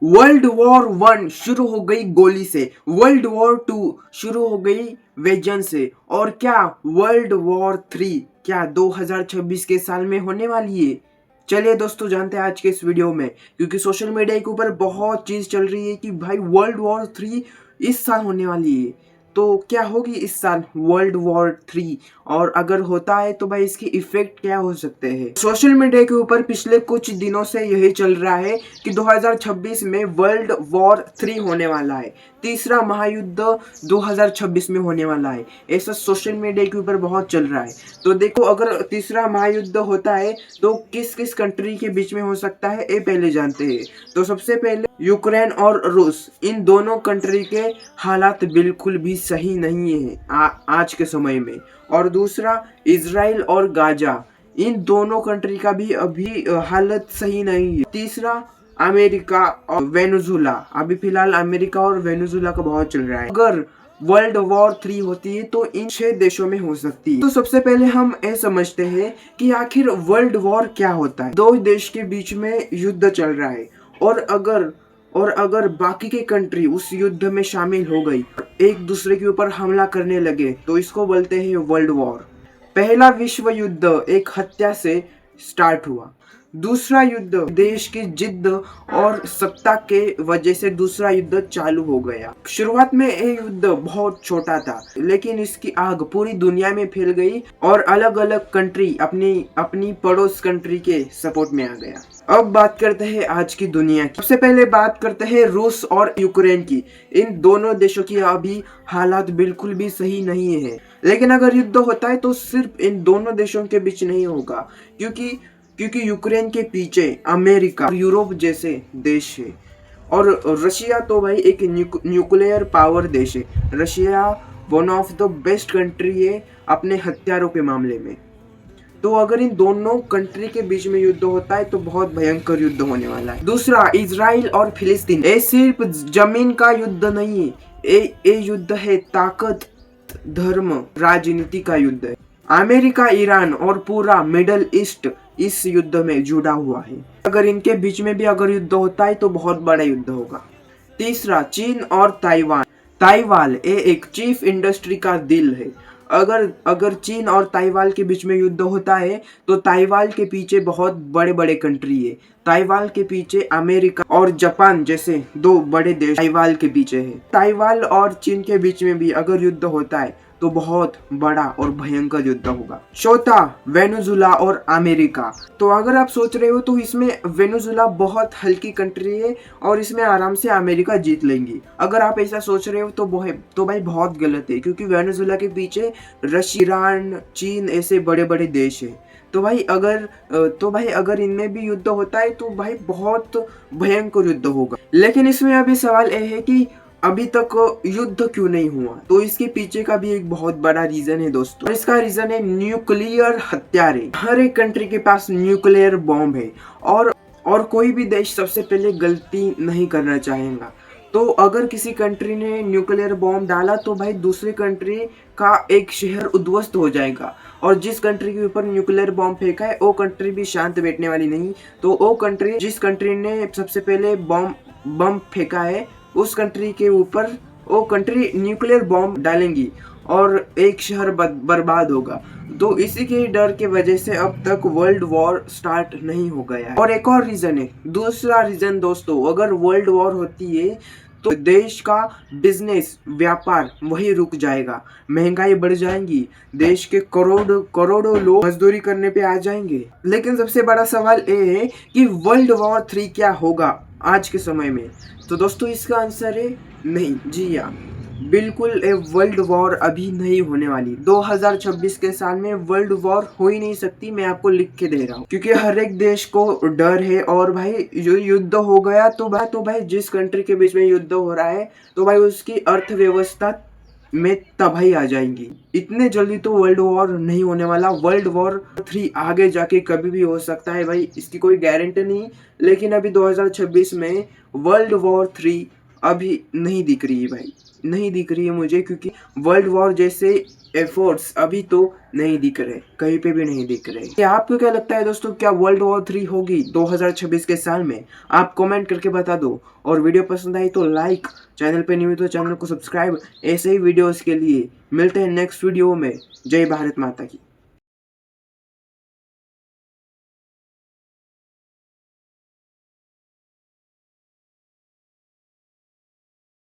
World war one शुरू हो गई गोली से, वर्ल्ड वॉर टू शुरू हो गई वेजन से, और क्या वर्ल्ड वॉर थ्री क्या 2026 के साल में होने वाली है। चलिए दोस्तों जानते हैं आज के इस वीडियो में, क्योंकि सोशल मीडिया के ऊपर बहुत चीज चल रही है कि भाई वर्ल्ड वॉर थ्री इस साल होने वाली है। तो क्या होगी इस साल वर्ल्ड वॉर थ्री, और अगर होता है तो भाई इसके इफेक्ट क्या हो सकते हैं। सोशल मीडिया के ऊपर पिछले कुछ दिनों से यही चल रहा है कि 2026 में वर्ल्ड वॉर थ्री होने वाला है, तीसरा महायुद्ध 2026 में होने वाला है। ऐसा सोशल मीडिया के ऊपर बहुत चल रहा है। तो देखो, अगर तीसरा महायुद्ध होता है तो किस किस कंट्री के बीच में हो सकता है ये पहले जानते हैं। तो सबसे पहले यूक्रेन और रूस, इन दोनों कंट्री के हालात बिल्कुल भी सही नहीं है आज के समय में। और दूसरा इजराइल और गाजा, इन दोनों कंट्री का भी अभी हालत सही नहीं है। तीसरा अमेरिका और वेनेजुला, अभी फिलहाल अमेरिका और वेनेजुला का बहुत चल रहा है। अगर वर्ल्ड वॉर थ्री होती है तो इन 6 देशों में हो सकती है। तो सबसे पहले हम ये समझते हैं कि आखिर वर्ल्ड वॉर क्या होता है। दो देश के बीच में युद्ध चल रहा है, और अगर बाकी के कंट्री उस युद्ध में शामिल हो गई, एक दूसरे के ऊपर हमला करने लगे, तो इसको बोलते हैं वर्ल्ड वॉर। पहला विश्व युद्ध एक हत्या से स्टार्ट हुआ। दूसरा युद्ध देश की जिद्द और सत्ता के वजह से दूसरा युद्ध चालू हो गया। शुरुआत में ये युद्ध बहुत छोटा था, लेकिन इसकी आग पूरी दुनिया में फैल गई और अलग अलग कंट्री अपनी अपनी पड़ोस कंट्री के सपोर्ट में आ गया। अब बात करते हैं आज की दुनिया की। सबसे पहले बात करते हैं रूस और यूक्रेन की। इन दोनों देशों की अभी हालात बिल्कुल भी सही नहीं है, लेकिन अगर युद्ध होता है तो सिर्फ इन दोनों देशों के बीच नहीं होगा, क्योंकि यूक्रेन के पीछे अमेरिका और यूरोप जैसे देश है। और रशिया तो भाई एक न्यूक्लियर पावर देश है। Russia one of the best country है अपने हथियारों के मामले में। तो अगर इन दोनों कंट्री के बीच में युद्ध होता है तो बहुत भयंकर युद्ध होने वाला है। दूसरा इजराइल और फिलिस्तीन, ये सिर्फ जमीन का युद्ध नहीं है, ये युद्ध है ताकत, धर्म, राजनीति का युद्ध है। अमेरिका, ईरान और पूरा मिडल ईस्ट इस युद्ध में जुड़ा हुआ है। अगर इनके बीच में भी अगर युद्ध होता है तो बहुत बड़ा युद्ध होगा। तीसरा चीन और ताइवान। ताइवान ये एक चीफ इंडस्ट्री का दिल है। अगर चीन और ताइवान के बीच में युद्ध होता है तो ताइवान के पीछे बहुत बड़े बड़े कंट्री है। ताइवान के पीछे अमेरिका और जापान जैसे 2 बड़े देश ताइवान के पीछे है। ताइवान और चीन के बीच में भी अगर युद्ध होता है तो बहुत बड़ा और भयंकर युद्ध होगा। चौथा वेनेजुला और अमेरिका। तो अगर आप सोच रहे हो तो इसमें वेनेजुला बहुत हल्की कंट्री है और इसमें आराम से अमेरिका जीत लेंगी। अगर आप ऐसा सोच रहे हो तो भाई बहुत गलत है, क्योंकि वेनेजुला के पीछे रशिया, ईरान, चीन ऐसे बड़े बड़े देश है। तो भाई अगर इनमें भी युद्ध होता है तो भाई बहुत भयंकर युद्ध होगा। लेकिन इसमें अभी सवाल यह है कि अभी तक युद्ध क्यों नहीं हुआ। तो इसके पीछे का भी एक बहुत बड़ा रीजन है दोस्तों, और इसका रीजन है न्यूक्लियर हथियारे। हर एक कंट्री के पास न्यूक्लियर बॉम्ब है, और कोई भी देश सबसे पहले गलती नहीं करना चाहेगा। तो अगर किसी कंट्री ने न्यूक्लियर बॉम्ब डाला तो भाई दूसरी कंट्री का एक शहर उद्ध्वस्त हो जाएगा, और जिस कंट्री के ऊपर न्यूक्लियर बॉम्ब फेंका है वो कंट्री भी शांत बैठने वाली नहीं। तो वो कंट्री, जिस कंट्री ने सबसे पहले बम फेंका है, उस कंट्री के ऊपर वो कंट्री न्यूक्लियर बॉम्ब डालेंगी और एक शहर बर्बाद होगा। तो इसी के डर के वजह से अब तक वर्ल्ड वॉर स्टार्ट नहीं हो गया है। और एक और रीजन है, दूसरा रीजन दोस्तों, अगर वर्ल्ड वॉर होती है तो देश का बिजनेस, व्यापार वही रुक जाएगा, महंगाई बढ़ जाएगी, देश के करोड़ों लोग मजदूरी करने पे आ जाएंगे। लेकिन सबसे बड़ा सवाल ये है कि वर्ल्ड वॉर थ्री क्या होगा आज के समय में। तो दोस्तों इसका आंसर है नहीं, जी हाँ, बिल्कुल वर्ल्ड वॉर अभी नहीं होने वाली। 2026 के साल में वर्ल्ड वॉर हो ही नहीं सकती, मैं आपको लिख के दे रहा हूँ, क्योंकि हर एक देश को डर है। और भाई जो युद्ध हो गया तो भाई जिस कंट्री के बीच में युद्ध हो रहा है तो भाई उसकी अर्थव्यवस्था में तबाही आ जाएंगी। इतने जल्दी तो वर्ल्ड वॉर नहीं होने वाला। वर्ल्ड वॉर थ्री आगे जाके कभी भी हो सकता है भाई, इसकी कोई गारंटी नहीं। लेकिन अभी 2026 में वर्ल्ड वॉर थ्री अभी नहीं दिख रही है भाई, नहीं दिख रही है मुझे, क्योंकि वर्ल्ड वॉर जैसे एफर्ट्स अभी तो नहीं दिख रहे, कहीं पे भी नहीं दिख रहे। क्या आपको क्या लगता है दोस्तों, क्या वर्ल्ड वॉर 3 होगी 2026 के साल में? आप कमेंट करके बता दो। और वीडियो पसंद आई तो लाइक, चैनल पे नहीं हुई तो चैनल को सब्सक्राइब। ऐसे ही वीडियोस के लिए मिलते हैं नेक्स्ट वीडियो में। जय भारत माता की।